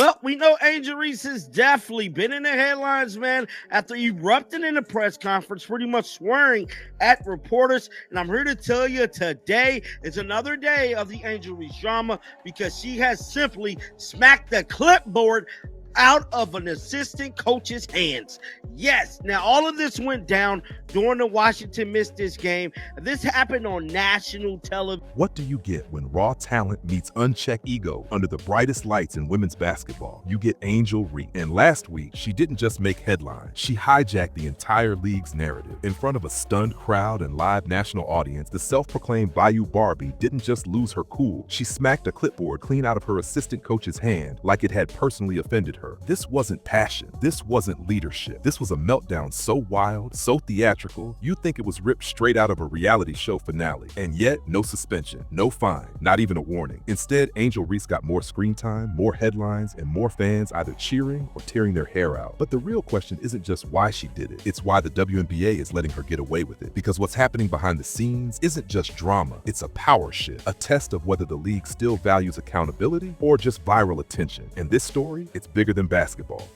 Well, we know Angel Reese has definitely been in the headlines, man, after erupting in a press conference, pretty much swearing at reporters. And I'm here to tell you today is another day of the Angel Reese drama because she has simply smacked the clipboard out of an assistant coach's hands. Yes, now all of this went down during the Washington missed this game. This happened on national television. What do you get when raw talent meets unchecked ego under the brightest lights in women's basketball? You get Angel Reese. And last week, she didn't just make headlines. She hijacked the entire league's narrative. In front of a stunned crowd and live national audience, the self-proclaimed Bayou Barbie didn't just lose her cool. She smacked a clipboard clean out of her assistant coach's hand like it had personally offended her. This wasn't passion. This wasn't leadership. This was a meltdown so wild, so theatrical, you'd think it was ripped straight out of a reality show finale. And yet, no suspension, no fine, not even a warning. Instead, Angel Reese got more screen time, more headlines, and more fans either cheering or tearing their hair out. But the real question isn't just why she did it. It's why the WNBA is letting her get away with it. Because what's happening behind the scenes isn't just drama. It's a power shift, a test of whether the league still values accountability or just viral attention. And this story, it's bigger than basketball.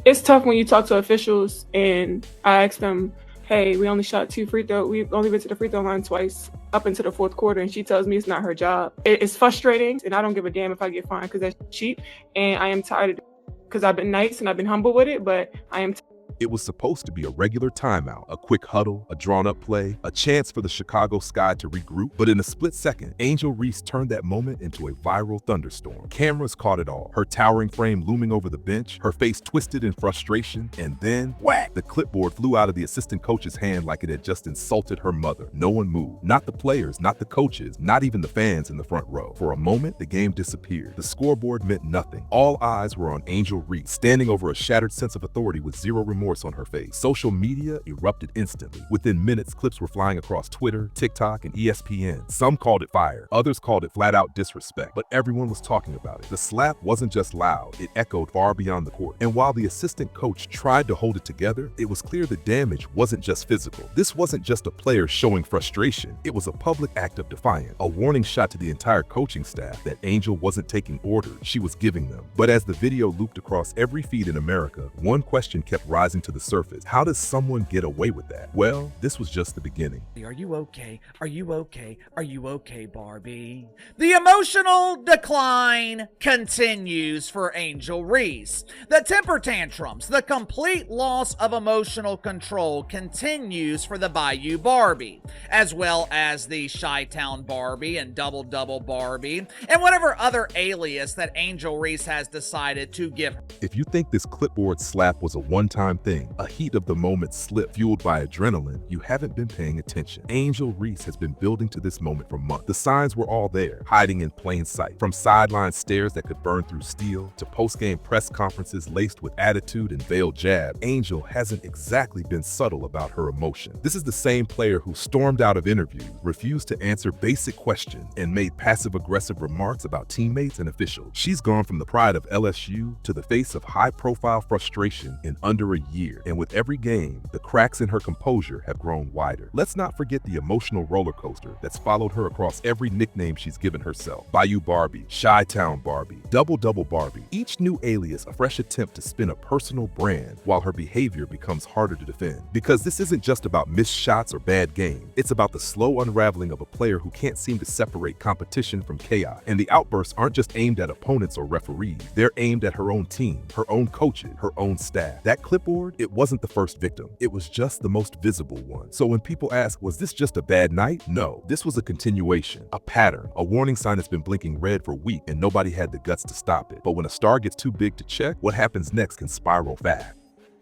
It's tough when you talk to officials and I ask them, hey, we only shot 2 free throws. We only went to the free throw line twice up into the fourth quarter, and she tells me it's not her job. It's frustrating, and I don't give a damn if I get fined because that's cheap, and I am tired of it because I've been nice and I've been humble with it, but I am It was supposed to be a regular timeout, a quick huddle, a drawn-up play, a chance for the Chicago Sky to regroup. But in a split second, Angel Reese turned that moment into a viral thunderstorm. Cameras caught it all, her towering frame looming over the bench, her face twisted in frustration, and then, whack! The clipboard flew out of the assistant coach's hand like it had just insulted her mother. No one moved. Not the players, not the coaches, not even the fans in the front row. For a moment, the game disappeared. The scoreboard meant nothing. All eyes were on Angel Reese, standing over a shattered sense of authority with zero remorse on her face. Social media erupted instantly. Within minutes, clips were flying across Twitter, TikTok, and ESPN. Some called it fire, others called it flat-out disrespect, but everyone was talking about it. The slap wasn't just loud, it echoed far beyond the court. And while the assistant coach tried to hold it together, it was clear the damage wasn't just physical. This wasn't just a player showing frustration, it was a public act of defiance, a warning shot to the entire coaching staff that Angel wasn't taking orders, she was giving them. But as the video looped across every feed in America, one question kept rising to the surface. How does someone get away with that? Well, this was just the beginning. Are you okay? Are you okay? Are you okay, Barbie? The emotional decline continues for Angel Reese. The temper tantrums, the complete loss of emotional control continues for the Bayou Barbie, as well as the Chi-Town Barbie and Double Double Barbie, and whatever other alias that Angel Reese has decided to give her. If you think this clipboard slap was a one-time thing, a heat of the moment slip fueled by adrenaline, you haven't been paying attention. Angel Reese has been building to this moment for months. The signs were all there, hiding in plain sight. From sideline stares that could burn through steel to post-game press conferences laced with attitude and veiled jab, Angel hasn't exactly been subtle about her emotion. This is the same player who stormed out of interviews, refused to answer basic questions, and made passive-aggressive remarks about teammates and officials. She's gone from the pride of LSU to the face of high-profile frustration in under a year. And with every game, the cracks in her composure have grown wider. Let's not forget the emotional roller coaster that's followed her across every nickname she's given herself. Bayou Barbie, Chi-Town Barbie, Double Double Barbie. Each new alias a fresh attempt to spin a personal brand while her behavior becomes harder to defend. Because this isn't just about missed shots or bad games. It's about the slow unraveling of a player who can't seem to separate competition from chaos. And the outbursts aren't just aimed at opponents or referees. They're aimed at her own team, her own coaches, her own staff. That clipboard, it wasn't the first victim. It was just the most visible one. So when people ask, was this just a bad night? No, this was a continuation, a pattern, a warning sign that's been blinking red for weeks and nobody had the guts to stop it. But when a star gets too big to check, what happens next can spiral fast.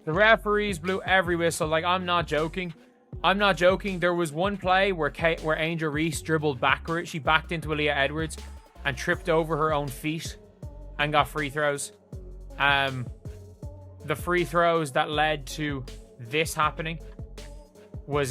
The referees blew every whistle. Like, I'm not joking. I'm not joking. There was one play where Angel Reese dribbled backward. She backed into Aaliyah Edwards and tripped over her own feet and got free throws. The free throws that led to this happening were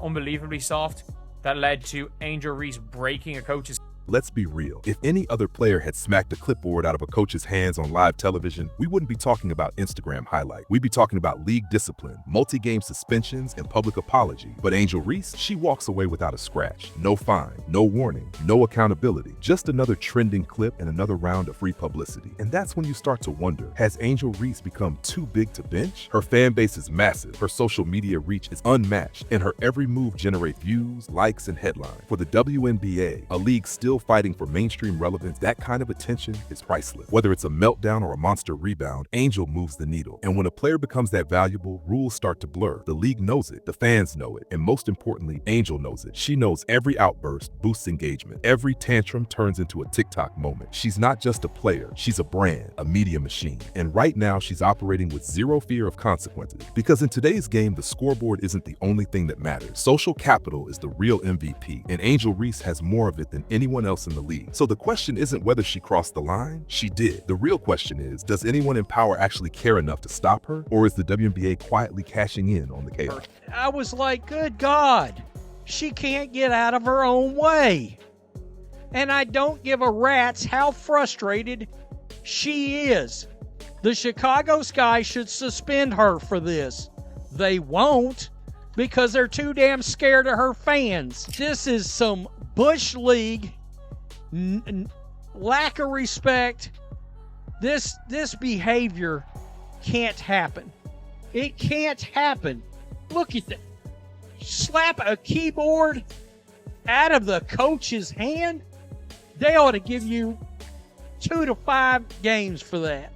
unbelievably soft. That led to Angel Reese breaking a coach's Let's be real. If any other player had smacked a clipboard out of a coach's hands on live television, we wouldn't be talking about Instagram highlight. We'd be talking about league discipline, multi-game suspensions, and public apology. But Angel Reese, she walks away without a scratch. No fine, no warning, no accountability. Just another trending clip and another round of free publicity. And that's when you start to wonder, has Angel Reese become too big to bench? Her fan base is massive, her social media reach is unmatched, and her every move generates views, likes, and headlines. For the WNBA, a league still fighting for mainstream relevance, that kind of attention is priceless. Whether it's a meltdown or a monster rebound, Angel moves the needle. And when a player becomes that valuable, rules start to blur. The league knows it, the fans know it, and most importantly, Angel knows it. She knows every outburst boosts engagement. Every tantrum turns into a TikTok moment. She's not just a player, she's a brand, a media machine. And right now, she's operating with zero fear of consequences. Because in today's game, the scoreboard isn't the only thing that matters. Social capital is the real MVP, and Angel Reese has more of it than anyone else in the league. So the question isn't whether she crossed the line, she did. The real question is, does anyone in power actually care enough to stop her, or is the WNBA quietly cashing in on the chaos? I was like, good God, she can't get out of her own way. And I don't give a rat's how frustrated she is. The Chicago Sky should suspend her for this. They won't, because they're too damn scared of her fans. This is some Bush League lack of respect. This behavior can't happen. It can't happen. Look at that. Slap a keyboard out of the coach's hand. They ought to give you 2 to 5 games for that.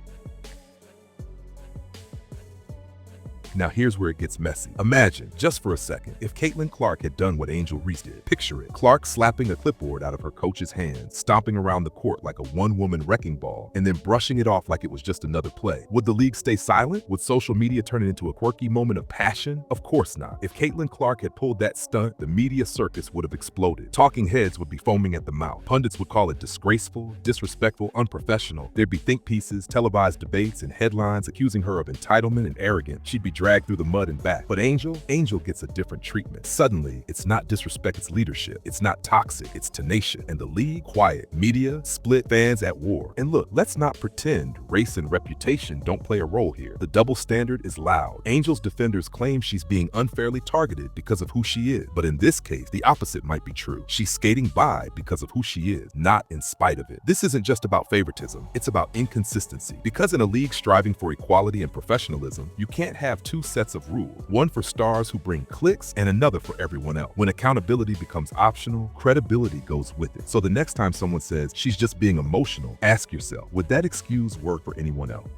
Now here's where it gets messy. Imagine, just for a second, if Caitlin Clark had done what Angel Reese did. Picture it, Clark slapping a clipboard out of her coach's hand, stomping around the court like a one-woman wrecking ball, and then brushing it off like it was just another play. Would the league stay silent? Would social media turn it into a quirky moment of passion? Of course not. If Caitlin Clark had pulled that stunt, the media circus would have exploded. Talking heads would be foaming at the mouth. Pundits would call it disgraceful, disrespectful, unprofessional. There'd be think pieces, televised debates, and headlines accusing her of entitlement and arrogance. She'd be dragged through the mud and back. But Angel gets a different treatment. Suddenly, it's not disrespect, it's leadership. It's not toxic, it's tenacious. And the league, quiet. Media, split, fans at war. And look, let's not pretend race and reputation don't play a role here. The double standard is loud. Angel's defenders claim she's being unfairly targeted because of who she is. But in this case, the opposite might be true. She's skating by because of who she is, not in spite of it. This isn't just about favoritism, it's about inconsistency. Because in a league striving for equality and professionalism, you can't have two sets of rules, one for stars who bring clicks and another for everyone else. When accountability becomes optional, credibility goes with it. So the next time someone says she's just being emotional, ask yourself, would that excuse work for anyone else?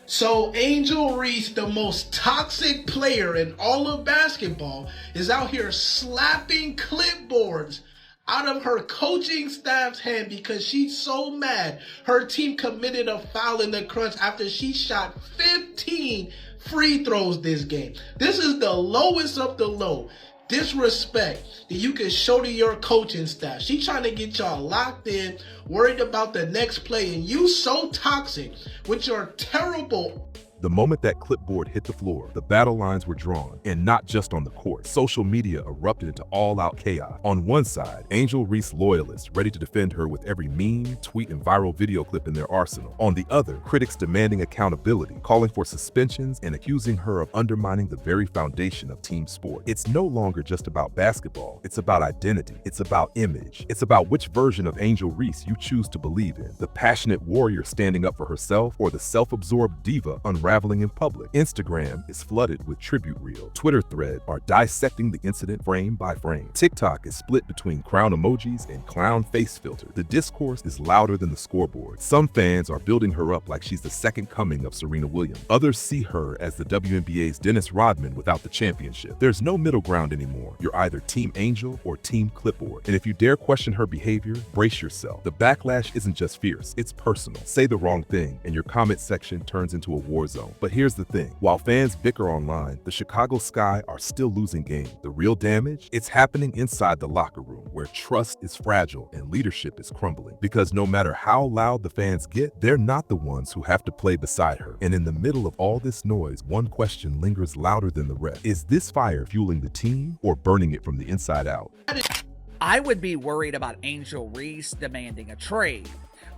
So Angel Reese, the most toxic player in all of basketball, is out here slapping clipboards out of her coaching staff's hand because she's so mad her team committed a foul in the crunch after she shot 15 free throws this game. This is the lowest of the low disrespect that you can show to your coaching staff. She trying to get y'all locked in, worried about the next play, and you so toxic with your terrible. The moment that clipboard hit the floor, the battle lines were drawn, and not just on the court. Social media erupted into all-out chaos. On one side, Angel Reese loyalists ready to defend her with every meme, tweet, and viral video clip in their arsenal. On the other, critics demanding accountability, calling for suspensions, and accusing her of undermining the very foundation of team sport. It's no longer just about basketball. It's about identity. It's about image. It's about which version of Angel Reese you choose to believe in. The passionate warrior standing up for herself, or the self-absorbed diva unraveling in public. Instagram is flooded with tribute reels. Twitter threads are dissecting the incident frame by frame. TikTok is split between crown emojis and clown face filters. The discourse is louder than the scoreboard. Some fans are building her up like she's the second coming of Serena Williams. Others see her as the WNBA's Dennis Rodman without the championship. There's no middle ground anymore. You're either Team Angel or Team Clipboard. And if you dare question her behavior, brace yourself. The backlash isn't just fierce, it's personal. Say the wrong thing, and your comment section turns into a war zone. But here's the thing, while fans bicker online, the Chicago Sky are still losing games. The real damage, it's happening inside the locker room, where trust is fragile and leadership is crumbling. Because no matter how loud the fans get, they're not the ones who have to play beside her. And in the middle of all this noise, one question lingers louder than the rest. Is this fire fueling the team or burning it from the inside out? I would be worried about Angel Reese demanding a trade.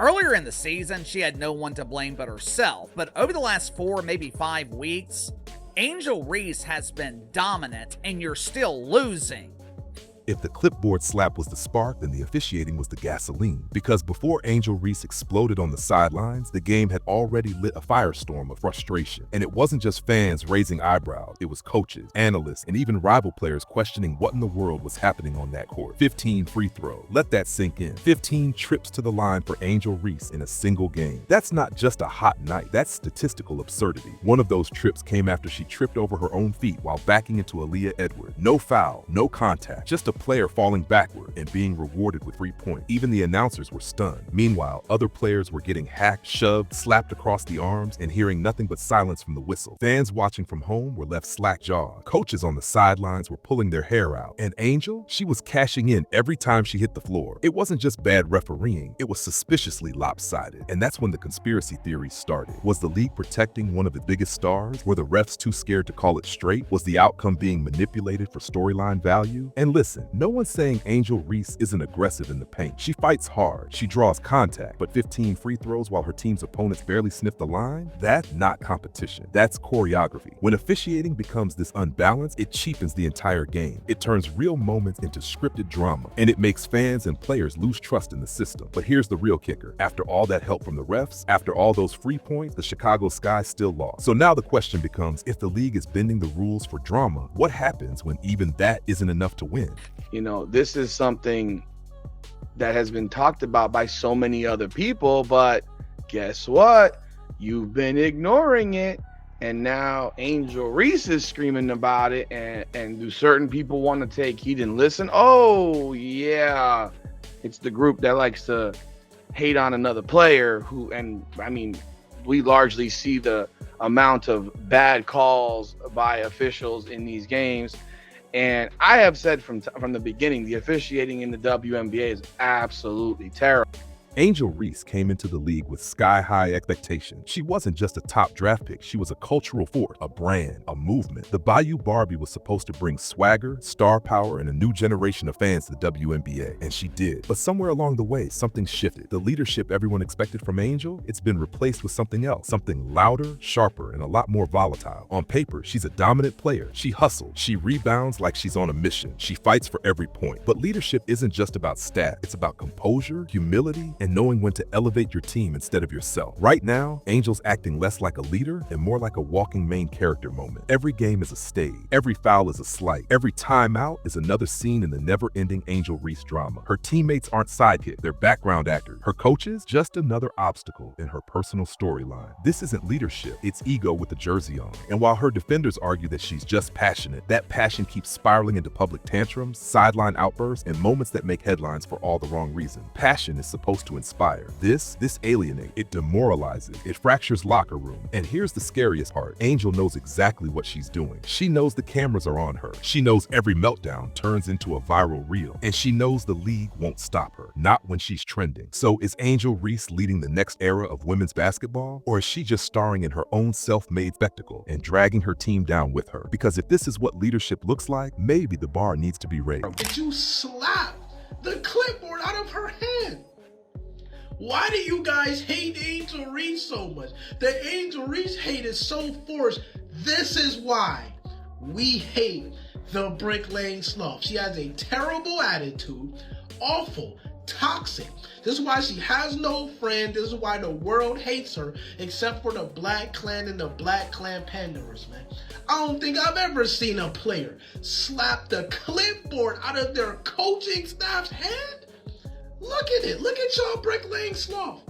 Earlier in the season, she had no one to blame but herself, but over the last 4, maybe 5 weeks, Angel Reese has been dominant and you're still losing. If the clipboard slap was the spark, then the officiating was the gasoline. Because before Angel Reese exploded on the sidelines, the game had already lit a firestorm of frustration. And it wasn't just fans raising eyebrows, it was coaches, analysts, and even rival players questioning what in the world was happening on that court. 15 free throws. Let that sink in. 15 trips to the line for Angel Reese in a single game. That's not just a hot night, that's statistical absurdity. One of those trips came after she tripped over her own feet while backing into Aaliyah Edwards. No foul, no contact, just a player falling backward and being rewarded with 3 points. Even the announcers were stunned. Meanwhile, other players were getting hacked, shoved, slapped across the arms, and hearing nothing but silence from the whistle. Fans watching from home were left slack-jawed. Coaches on the sidelines were pulling their hair out. And Angel, she was cashing in every time she hit the floor. It wasn't just bad refereeing, it was suspiciously lopsided. And that's when the conspiracy theories started. Was the league protecting one of the biggest stars? Were the refs too scared to call it straight? Was the outcome being manipulated for storyline value? And listen, no one's saying Angel Reese isn't aggressive in the paint. She fights hard, she draws contact, but 15 free throws while her team's opponents barely sniff the line? That's not competition, that's choreography. When officiating becomes this unbalanced, it cheapens the entire game. It turns real moments into scripted drama, and it makes fans and players lose trust in the system. But here's the real kicker. After all that help from the refs, after all those free points, the Chicago Sky still lost. So now the question becomes, if the league is bending the rules for drama, what happens when even that isn't enough to win? You know, this is something that has been talked about by so many other people, but guess what? You've been ignoring it, and now Angel Reese is screaming about it, and do certain people want to take heed and listen? Oh, yeah. It's the group that likes to hate on another player who, and I mean, we largely see the amount of bad calls by officials in these games. And I have said from the beginning, the officiating in the WNBA is absolutely terrible. Angel Reese came into the league with sky-high expectations. She wasn't just a top draft pick, she was a cultural force, a brand, a movement. The Bayou Barbie was supposed to bring swagger, star power, and a new generation of fans to the WNBA, and she did. But somewhere along the way, something shifted. The leadership everyone expected from Angel, it's been replaced with something else, something louder, sharper, and a lot more volatile. On paper, she's a dominant player. She hustles, she rebounds like she's on a mission. She fights for every point. But leadership isn't just about stat, it's about composure, humility, and knowing when to elevate your team instead of yourself. Right now, Angel's acting less like a leader and more like a walking main character moment. Every game is a stage. Every foul is a slight. Every timeout is another scene in the never-ending Angel Reese drama. Her teammates aren't sidekicks, they're background actors. Her coaches, just another obstacle in her personal storyline. This isn't leadership, it's ego with the jersey on. And while her defenders argue that she's just passionate, that passion keeps spiraling into public tantrums, sideline outbursts, and moments that make headlines for all the wrong reasons. Passion is supposed to inspire. This alienates, it demoralizes, it fractures locker room. And here's the scariest part. Angel knows exactly what she's doing. She knows the cameras are on her. She knows every meltdown turns into a viral reel. And she knows the league won't stop her, not when she's trending. So is Angel Reese leading the next era of women's basketball? Or is she just starring in her own self-made spectacle and dragging her team down with her? Because if this is what leadership looks like, maybe the bar needs to be raised. Did you slap the clipboard out of her hand? Why do you guys hate Angel Reese so much? The Angel Reese hate is so forced. This is why we hate the bricklaying sloth. She has a terrible attitude, awful, toxic. This is why she has no friend. This is why the world hates her, except for the Black Clan and the Black Clan Panderers, man. I don't think I've ever seen a player slap the clipboard out of their coaching staff's hand. Look at it. Look at y'all bricklaying sloth.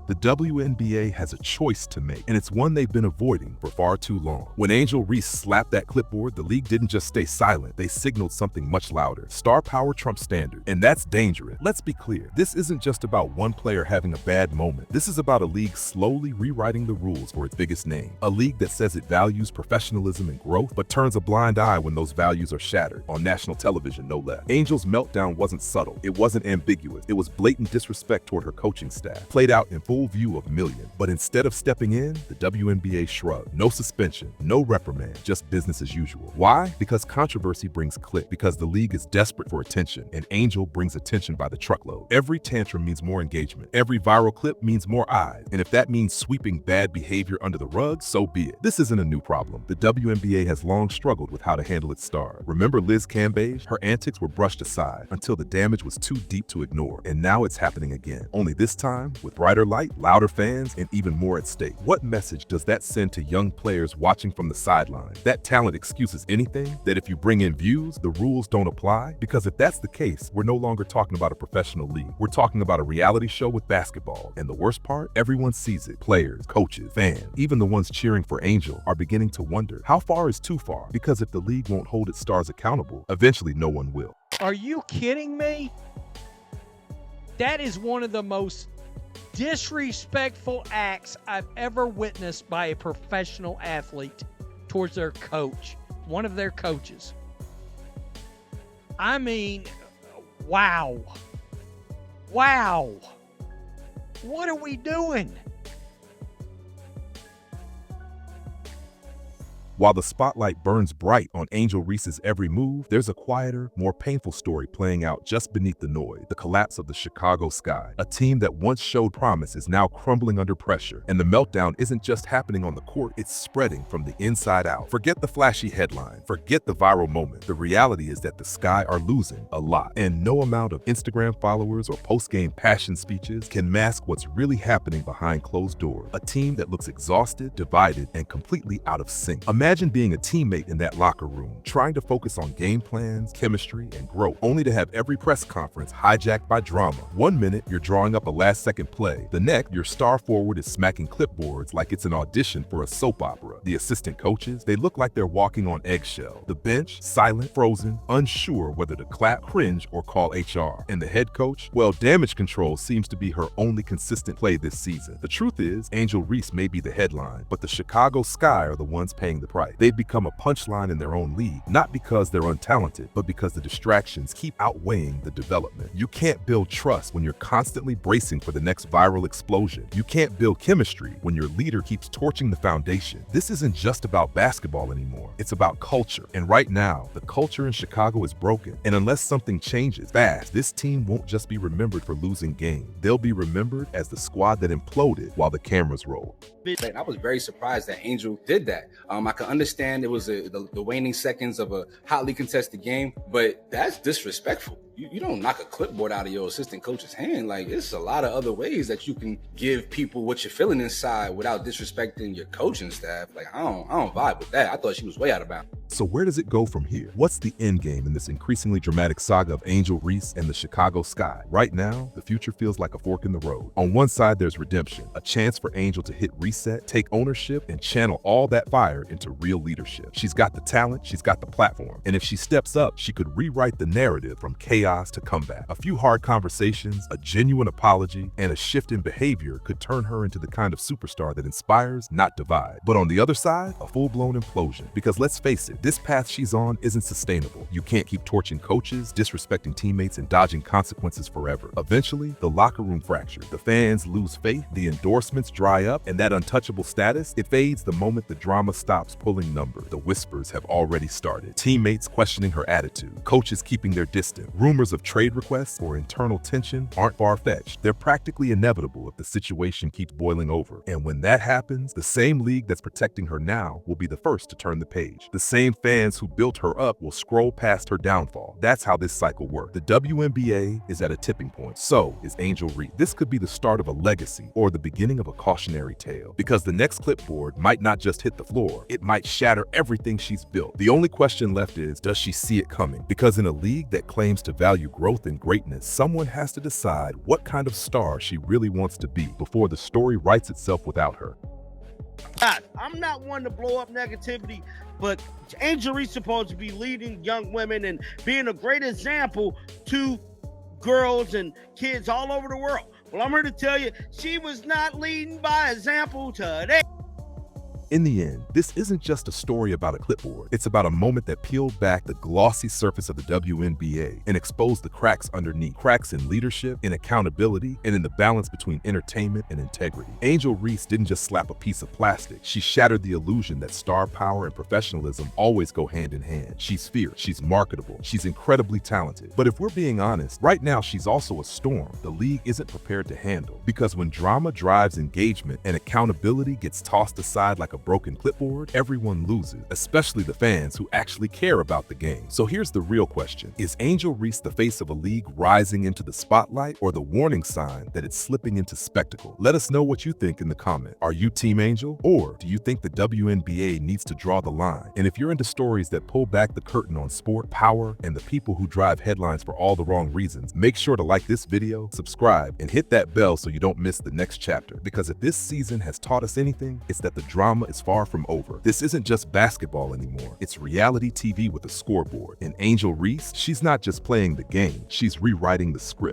The WNBA has a choice to make, and it's one they've been avoiding for far too long. When Angel Reese slapped that clipboard, the league didn't just stay silent, they signaled something much louder. Star power trumps standard, and that's dangerous. Let's be clear, this isn't just about one player having a bad moment. This is about a league slowly rewriting the rules for its biggest name. A league that says it values professionalism and growth, but turns a blind eye when those values are shattered, on national television no less. Angel's meltdown wasn't subtle, it wasn't ambiguous, it was blatant disrespect toward her coaching staff, played out in full full view of millions. But instead of stepping in, the WNBA shrugged. No suspension, no reprimand, just business as usual. Why? Because controversy brings click, because the league is desperate for attention, and Angel brings attention by the truckload. Every tantrum means more engagement. Every viral clip means more eyes. And if that means sweeping bad behavior under the rug, so be it. This isn't a new problem. The WNBA has long struggled with how to handle its star. Remember Liz Cambage? Her antics were brushed aside until the damage was too deep to ignore. And now it's happening again. Only this time, with brighter light, louder fans, and even more at stake. What message does that send to young players watching from the sidelines? That talent excuses anything? That if you bring in views, the rules don't apply? Because if that's the case, we're no longer talking about a professional league. We're talking about a reality show with basketball. And the worst part? Everyone sees it. Players, coaches, fans, even the ones cheering for Angel are beginning to wonder, how far is too far? Because if the league won't hold its stars accountable, eventually no one will. Are you kidding me? That is one of the most disrespectful acts I've ever witnessed by a professional athlete towards their coach, one of their coaches. I mean, wow. Wow. What are we doing? While the spotlight burns bright on Angel Reese's every move, there's a quieter, more painful story playing out just beneath the noise. The collapse of the Chicago Sky. A team that once showed promise is now crumbling under pressure. And the meltdown isn't just happening on the court, it's spreading from the inside out. Forget the flashy headline. Forget the viral moment. The reality is that the Sky are losing a lot. And no amount of Instagram followers or post-game passion speeches can mask what's really happening behind closed doors. A team that looks exhausted, divided, and completely out of sync. Imagine being a teammate in that locker room, trying to focus on game plans, chemistry, and growth, only to have every press conference hijacked by drama. 1 minute, you're drawing up a last-second play. The next, your star forward is smacking clipboards like it's an audition for a soap opera. The assistant coaches, they look like they're walking on eggshells. The bench, silent, frozen, unsure whether to clap, cringe, or call HR. And the head coach, well, damage control seems to be her only consistent play this season. The truth is, Angel Reese may be the headline, but the Chicago Sky are the ones paying the price. They've become a punchline in their own league, not because they're untalented, but because the distractions keep outweighing the development. You can't build trust when you're constantly bracing for the next viral explosion. You can't build chemistry when your leader keeps torching the foundation. This isn't just about basketball anymore. It's about culture. And right now, the culture in Chicago is broken. And unless something changes fast, this team won't just be remembered for losing games. They'll be remembered as the squad that imploded while the cameras rolled. I was very surprised that Angel did that. I can understand it was the waning seconds of a hotly contested game, but that's disrespectful. You don't knock a clipboard out of your assistant coach's hand. Like, it's a lot of other ways that you can give people what you're feeling inside without disrespecting your coaching staff. Like, I don't vibe with that. I thought she was way out of bounds. So where does it go from here? What's the end game in this increasingly dramatic saga of Angel Reese and the Chicago Sky? Right now, the future feels like a fork in the road. On one side, there's redemption, a chance for Angel to hit reset, take ownership, and channel all that fire into real leadership. She's got the talent, she's got the platform, and if she steps up, she could rewrite the narrative from chaos to comeback. A few hard conversations, a genuine apology, and a shift in behavior could turn her into the kind of superstar that inspires, not divides. But on the other side, a full-blown implosion. Because let's face it, this path she's on isn't sustainable. You can't keep torching coaches, disrespecting teammates, and dodging consequences forever. Eventually, the locker room fractures. The fans lose faith, the endorsements dry up, and that untouchable status, it fades the moment the drama stops pulling numbers. The whispers have already started. Teammates questioning her attitude, coaches keeping their distance. Rumors of trade requests or internal tension aren't far-fetched. They're practically inevitable if the situation keeps boiling over. And when that happens, the same league that's protecting her now will be the first to turn the page. The same fans who built her up will scroll past her downfall. That's how this cycle works. The WNBA is at a tipping point. So is Angel Reese. This could be the start of a legacy or the beginning of a cautionary tale. Because the next clipboard might not just hit the floor, it might shatter everything she's built. The only question left is, does she see it coming? Because in a league that claims to value growth and greatness, someone has to decide what kind of star she really wants to be before the story writes itself without her. I'm not one to blow up negativity, but Angel Reese is supposed to be leading young women and being a great example to girls and kids all over the world. Well, I'm here to tell you, she was not leading by example today. In the end, this isn't just a story about a clipboard. It's about a moment that peeled back the glossy surface of the WNBA and exposed the cracks underneath. Cracks in leadership, in accountability, and in the balance between entertainment and integrity. Angel Reese didn't just slap a piece of plastic. She shattered the illusion that star power and professionalism always go hand in hand. She's fierce, she's marketable, she's incredibly talented. But if we're being honest, right now she's also a storm the league isn't prepared to handle. Because when drama drives engagement and accountability gets tossed aside like a broken clipboard, everyone loses, especially the fans who actually care about the game. So here's the real question. Is Angel Reese the face of a league rising into the spotlight, or the warning sign that it's slipping into spectacle? Let us know what you think in the comment. Are you Team Angel, or do you think the WNBA needs to draw the line? And if you're into stories that pull back the curtain on sport, power, and the people who drive headlines for all the wrong reasons, make sure to like this video, subscribe, and hit that bell so you don't miss the next chapter. Because if this season has taught us anything, it's that the drama is far from over. This isn't just basketball anymore. It's reality TV with a scoreboard. And Angel Reese, she's not just playing the game, she's rewriting the script.